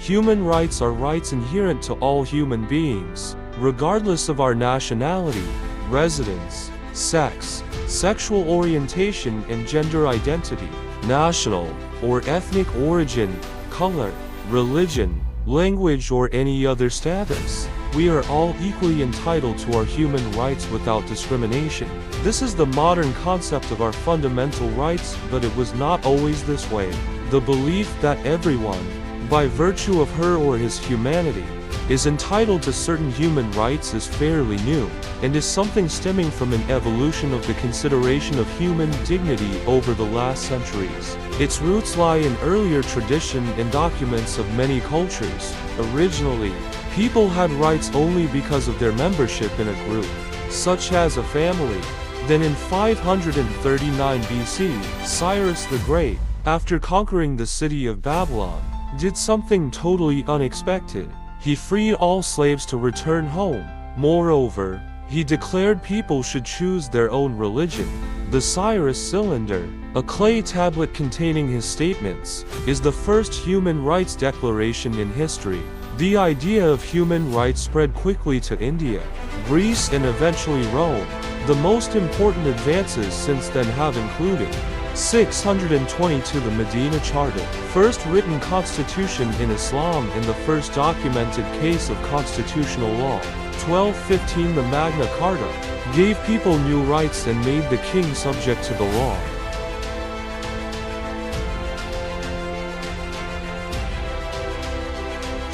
Human rights are rights inherent to all human beings, regardless of our nationality, residence, sex, sexual orientation and gender identity, national or ethnic origin, color, religion, language or any other status. We are all equally entitled to our human rights without discrimination. This is the modern concept of our fundamental rights, but it was not always this way. The belief that everyone, by virtue of her or his humanity, is entitled to certain human rights is fairly new, and is something stemming from an evolution of the consideration of human dignity over the last centuries. Its roots lie in earlier tradition and documents of many cultures. Originally, people had rights only because of their membership in a group, such as a family. Then in 539 BC, Cyrus the Great, after conquering the city of Babylon, did something totally unexpected. He freed all slaves to return home. Moreover, he declared people should choose their own religion. The Cyrus Cylinder, a clay tablet containing his statements, is the first human rights declaration in history. The idea of human rights spread quickly to India, Greece and eventually Rome. The most important advances since then have included 622 the Medina Charter, first written constitution in Islam and the first documented case of constitutional law. 1215 the Magna Carta, gave people new rights and made the king subject to the law.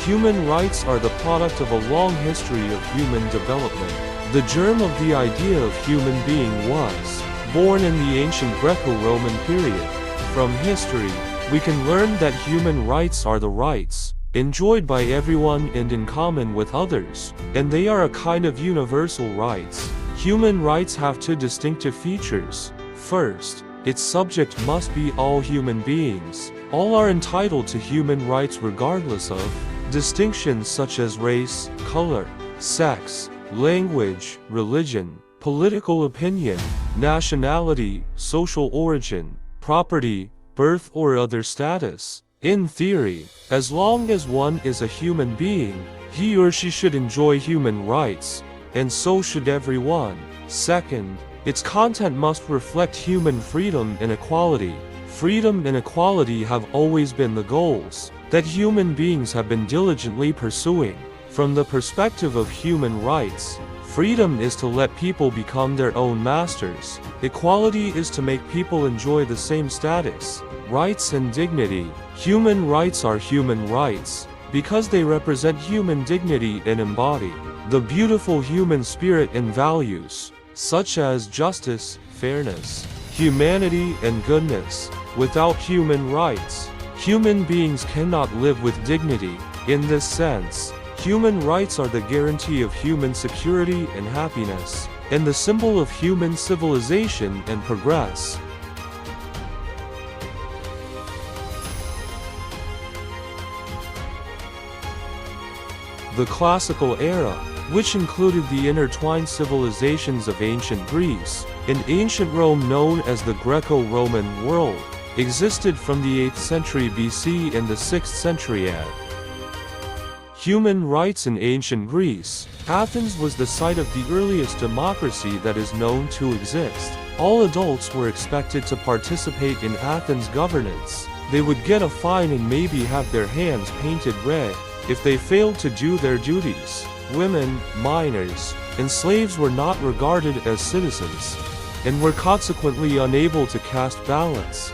Human rights are the product of a long history of human development. The germ of the idea of human being was born in the ancient Greco-Roman period. From history, we can learn that human rights are the rights enjoyed by everyone and in common with others, and they are a kind of universal rights. Human rights have two distinctive features. First, its subject must be all human beings. All are entitled to human rights regardless of distinctions such as race, color, sex, language, religion, political opinion, nationality, social origin, property, birth or other status. In theory, as long as one is a human being, he or she should enjoy human rights, and so should everyone. Second, its content must reflect human freedom and equality. Freedom and equality have always been the goals that human beings have been diligently pursuing. From the perspective of human rights, freedom is to let people become their own masters. Equality is to make people enjoy the same status, rights and dignity. Human rights are human rights because they represent human dignity and embody the beautiful human spirit and values, such as justice, fairness, humanity and goodness. Without human rights, human beings cannot live with dignity. In this sense, human rights are the guarantee of human security and happiness, and the symbol of human civilization and progress. The Classical Era, which included the intertwined civilizations of ancient Greece and ancient Rome known as the Greco-Roman world, existed from the 8th century BC and the 6th century AD. Human rights in ancient Greece. Athens was the site of the earliest democracy that is known to exist. All adults were expected to participate in Athens' governance. They would get a fine and maybe have their hands painted red if they failed to do their duties. Women, minors, and slaves were not regarded as citizens, and were consequently unable to cast ballots.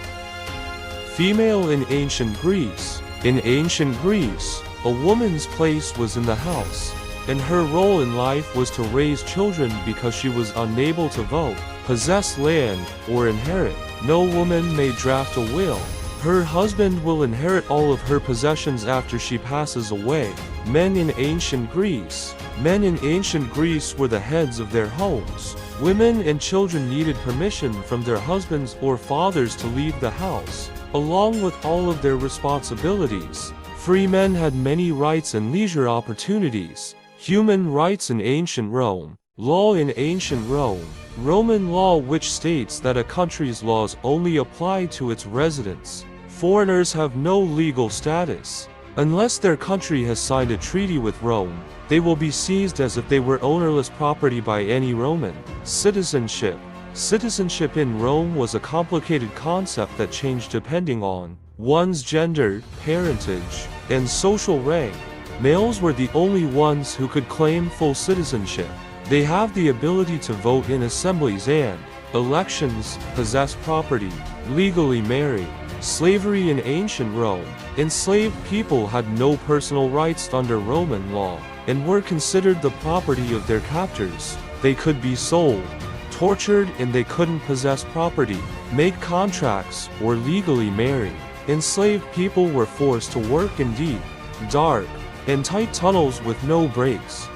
Female in ancient Greece. In ancient Greece, a woman's place was in the house, and her role in life was to raise children because she was unable to vote, possess land, or inherit. No woman may draft a will. Her husband will inherit all of her possessions after she passes away. Men in ancient Greece. Men in ancient Greece were the heads of their homes. Women and children needed permission from their husbands or fathers to leave the house, along with all of their responsibilities. Free men had many rights and leisure opportunities. Human rights in ancient Rome. Law in ancient Rome. Roman law, which states that a country's laws only apply to its residents. Foreigners have no legal status. Unless their country has signed a treaty with Rome, they will be seized as if they were ownerless property by any Roman. Citizenship. Citizenship in Rome was a complicated concept that changed depending on one's gender, parentage, and social rank. Males were the only ones who could claim full citizenship. They have the ability to vote in assemblies and elections, possess property, legally marry. Slavery in ancient Rome. Enslaved people had no personal rights under Roman law, and were considered the property of their captors. They could be sold, tortured, and they couldn't possess property, make contracts, or legally marry. Enslaved people were forced to work in deep, dark, and tight tunnels with no breaks.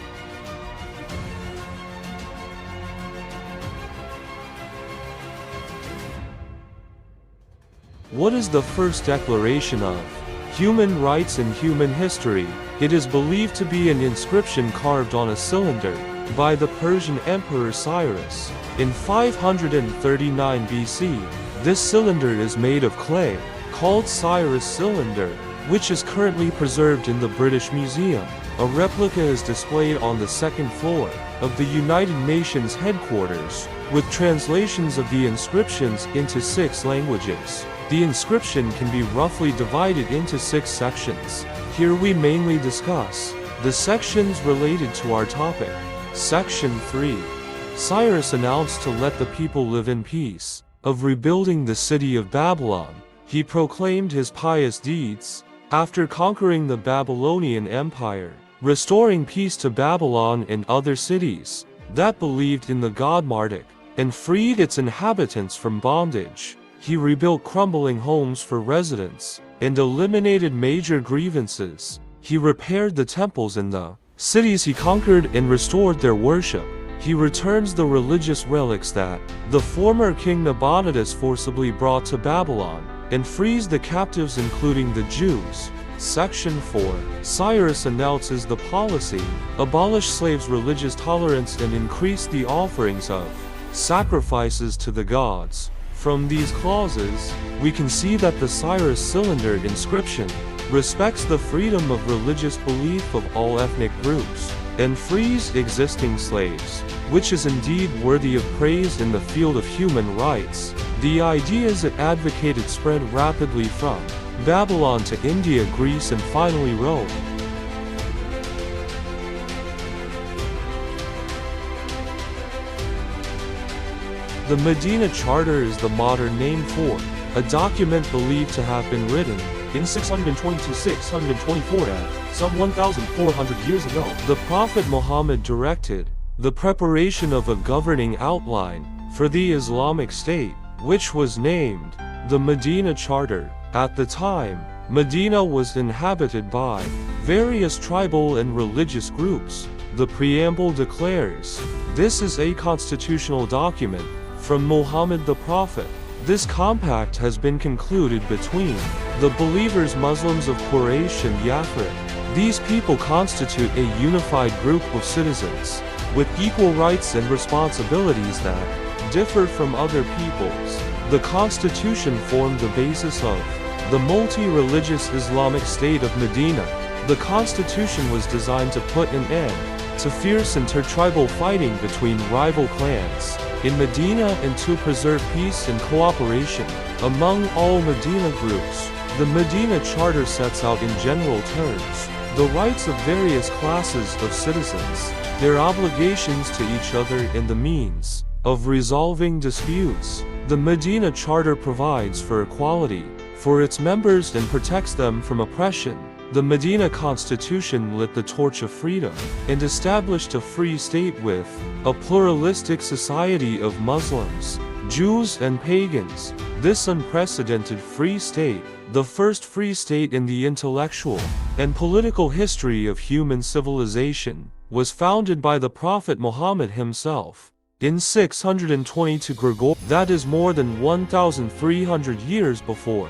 What is the first declaration of human rights in human history? It is believed to be an inscription carved on a cylinder by the Persian Emperor Cyrus in 539 BC. This cylinder is made of clay, called Cyrus cylinder, which is currently preserved in the British Museum. A replica is displayed on the second floor of the United Nations headquarters, with translations of the inscriptions into 6 languages. The inscription can be roughly divided into 6 sections. Here we mainly discuss the sections related to our topic. Section 3. Cyrus announced to let the people live in peace, of rebuilding the city of Babylon. He proclaimed his pious deeds after conquering the Babylonian Empire, restoring peace to Babylon and other cities that believed in the god Marduk, and freed its inhabitants from bondage. He rebuilt crumbling homes for residents, and eliminated major grievances. He repaired the temples in the cities he conquered and restored their worship. He returns the religious relics that the former king Nabonidus forcibly brought to Babylon, and frees the captives including the Jews. Section 4. Cyrus announces the policy, abolish slaves' religious tolerance and increase the offerings of sacrifices to the gods. From these clauses, we can see that the Cyrus cylinder inscription respects the freedom of religious belief of all ethnic groups, and frees existing slaves, which is indeed worthy of praise in the field of human rights. The ideas it advocated spread rapidly from Babylon to India, Greece, and finally Rome. The Medina Charter is the modern name for a document believed to have been written in 620 to 624 AD, some 1,400 years ago. The Prophet Muhammad directed the preparation of a governing outline for the Islamic State, which was named the Medina Charter. At the time, Medina was inhabited by various tribal and religious groups. The preamble declares, "This is a constitutional document from Muhammad the Prophet. This compact has been concluded between the believers Muslims of Quraysh and Yathrib. These people constitute a unified group of citizens, with equal rights and responsibilities that differ from other peoples." The constitution formed the basis of the multi-religious Islamic State of Medina. The constitution was designed to put an end to fierce inter-tribal fighting between rival clans in Medina and to preserve peace and cooperation among all Medina groups. The Medina Charter sets out in general terms the rights of various classes of citizens, their obligations to each other, and the means of resolving disputes. The Medina Charter provides for equality for its members and protects them from oppression. The Medina Constitution lit the torch of freedom and established a free state with a pluralistic society of Muslims, Jews, and pagans. This unprecedented free state, the first free state in the intellectual and political history of human civilization, was founded by the Prophet Muhammad himself in 622 Gregorian, that is more than 1,300 years before.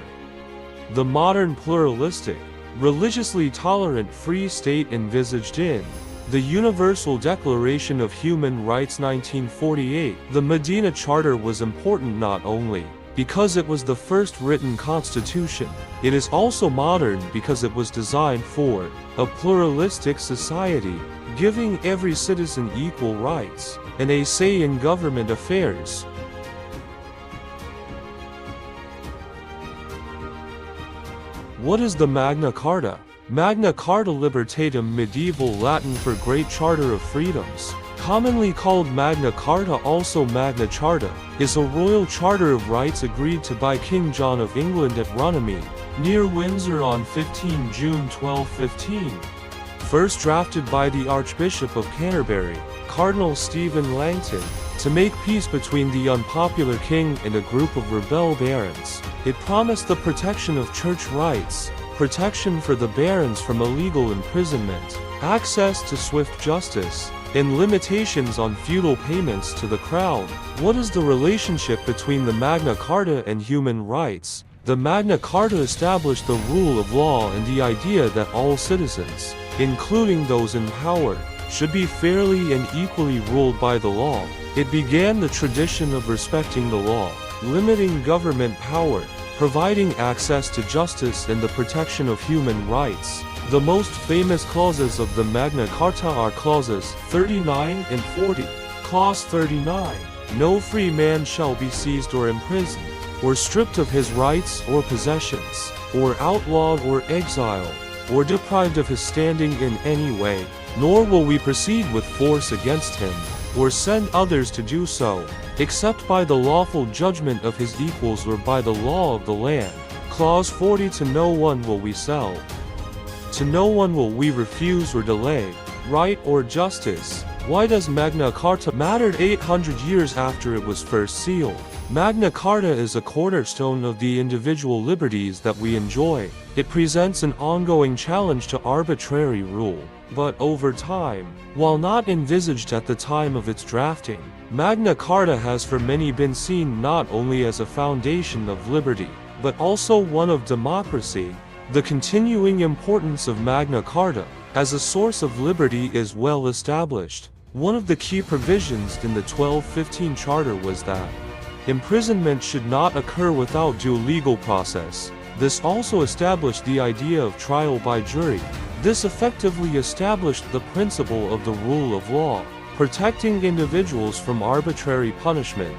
The modern pluralistic, religiously tolerant free state envisaged in the Universal Declaration of Human Rights 1948. The Medina Charter was important not only because it was the first written constitution. It is also modern because it was designed for a pluralistic society, giving every citizen equal rights and a say in government affairs. What is the Magna Carta? Magna Carta Libertatum, medieval Latin for Great Charter of Freedoms, commonly called Magna Carta, also Magna Charta, is a royal charter of rights agreed to by King John of England at Runnymede, near Windsor on 15 June 1215. First drafted by the Archbishop of Canterbury, Cardinal Stephen Langton, to make peace between the unpopular king and a group of rebel barons. It promised the protection of church rights, protection for the barons from illegal imprisonment, access to swift justice, and limitations on feudal payments to the crown. What is the relationship between the Magna Carta and human rights? The Magna Carta established the rule of law and the idea that all citizens, including those in power, should be fairly and equally ruled by the law. It began the tradition of respecting the law, limiting government power, providing access to justice and the protection of human rights. The most famous clauses of the Magna Carta are clauses 39 and 40. Clause 39. No free man shall be seized or imprisoned, or stripped of his rights or possessions, or outlawed or exiled, or deprived of his standing in any way, nor will we proceed with force against him, or send others to do so, except by the lawful judgment of his equals or by the law of the land. Clause 40. To no one will we sell. To no one will we refuse or delay right or justice. Why does Magna Carta matter 800 years after it was first sealed? Magna Carta is a cornerstone of the individual liberties that we enjoy. It presents an ongoing challenge to arbitrary rule. But over time, while not envisaged at the time of its drafting, Magna Carta has for many been seen not only as a foundation of liberty, but also one of democracy. The continuing importance of Magna Carta as a source of liberty is well established. One of the key provisions in the 1215 Charter was that imprisonment should not occur without due legal process. This also established the idea of trial by jury. This effectively established the principle of the rule of law, protecting individuals from arbitrary punishment.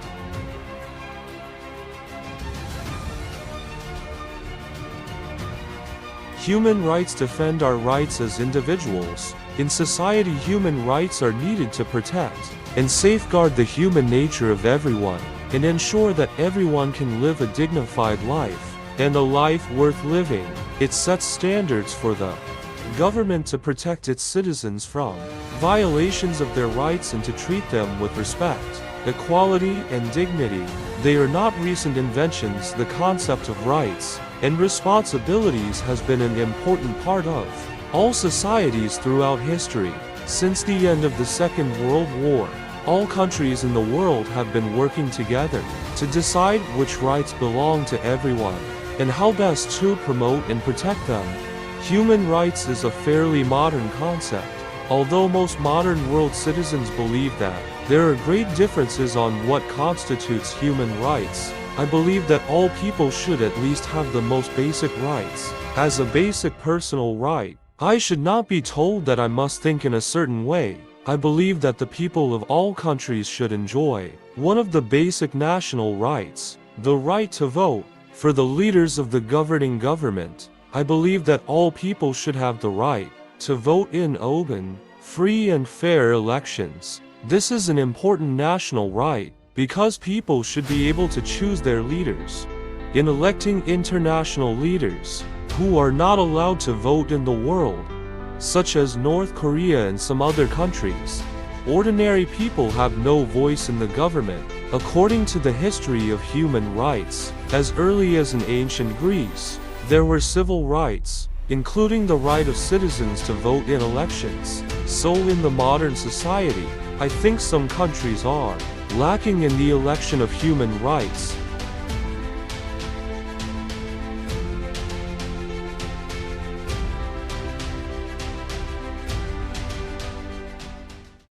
Human rights defend our rights as individuals. In society, human rights are needed to protect and safeguard the human nature of everyone, and ensure that everyone can live a dignified life, and a life worth living. It sets standards for the government to protect its citizens from violations of their rights and to treat them with respect, equality, and dignity. They are not recent inventions. The concept of rights and responsibilities has been an important part of all societies throughout history. Since the end of the Second World War, all countries in the world have been working together to decide which rights belong to everyone and how best to promote and protect them. Human rights is a fairly modern concept, although most modern world citizens believe that there are great differences on what constitutes human rights. I believe that all people should at least have the most basic rights. As a basic personal right, I should not be told that I must think in a certain way. I believe that the people of all countries should enjoy one of the basic national rights, the right to vote for the leaders of the governing government. I believe that all people should have the right to vote in open, free and fair elections. This is an important national right, because people should be able to choose their leaders. In electing international leaders, who are not allowed to vote in the world, such as North Korea and some other countries, ordinary people have no voice in the government. According to the history of human rights, as early as in ancient Greece, there were civil rights, including the right of citizens to vote in elections. So in the modern society, I think some countries are lacking in the election of human rights.